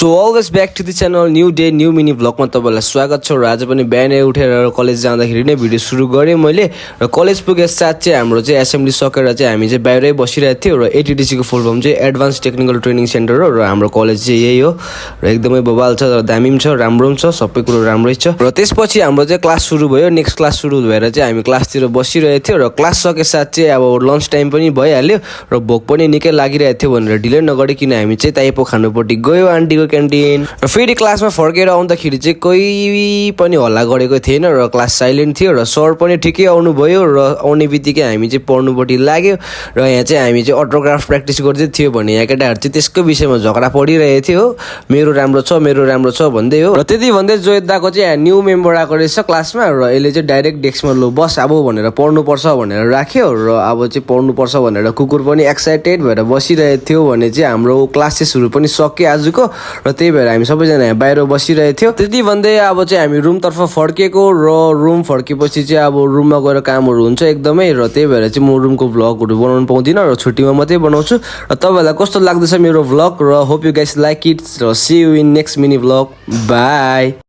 So always back to the channel new day new mini भ्लगमा तपाईँलाई स्वागत छ। र आज पनि बिहानै उठेर कलेज जाँदाखेरि नै भिडियो सुरु गरेँ मैले। र कलेज पुगे साथ चाहिँ हाम्रो चाहिँ एसेम्ब्ली सकेर चाहिँ हामी चाहिँ बाहिरै बसिरहेको थियौँ। र एटिडिसीको फुल फर्म चाहिँ एडभान्स टेक्निकल ट्रेनिङ सेन्टर हो। र हाम्रो कलेज चाहिँ यही हो र एकदमै बबाल छ, र दामी पनि छ, राम्रो पनि छ, सबै कुरो राम्रै छ। र त्यसपछि हाम्रो चाहिँ क्लास सुरु भयो। नेक्स्ट क्लास सुरु भएर चाहिँ हामी क्लासतिर बसिरहेको थियौँ। र क्लास सके साथ चाहिँ अब लन्च टाइम पनि भइहाल्यो र भोक पनि निकै लागिरहेको थियो भनेर ढिलै नगरिकन हामी चाहिँ ताइपो खानुपट्टि गयो आन्टीको क्यान्टिन। र फेरि क्लासमा फर्केर आउँदाखेरि चाहिँ कोही पनि हल्ला गरेको थिएन र क्लास साइलेन्ट थियो। र सर पनि ठिकै आउनुभयो र आउने बित्तिकै हामी चाहिँ पढ्नुपट्टि लाग्यो। र यहाँ चाहिँ हामी चाहिँ अटोग्राफ प्र्याक्टिस गर्दै थियो भने यहाँ केटाहरू चाहिँ त्यसको विषयमा झगडा परिरहेको थियो, मेरो राम्रो छ भन्दै हो। र त्यति भन्दै जोइद दाको चाहिँ न्यू मेम्बर आएको रहेछ क्लासमा। र यसले चाहिँ डाइरेक्ट डेस्कमा लो बस अब भनेर पढ्नुपर्छ भनेर राख्यो। र अब चाहिँ पढ्नुपर्छ भनेर कुकुर पनि एक्साइटेड भएर बसिरहेको थियो भने चाहिँ हाम्रो क्लासेसहरू पनि सक्यो आजको। र त्यही भएर हामी सबैजना यहाँ बाहिर बसिरहेको थियो। त्यति भन्दै अब चाहिँ हामी रुमतर्फ फर्केको। र रुम फर्केपछि चाहिँ अब रुममा गएर कामहरू हुन्छ एकदमै। र त्यही भएर चाहिँ म रुमको भ्लगहरू बनाउनु पाउँदिनँ र छुट्टीमा मात्रै बनाउँछु। र तपाईँहरूलाई कस्तो लाग्दैछ मेरो भ्लग? र hope you guys like it. र see you in next mini vlog. By.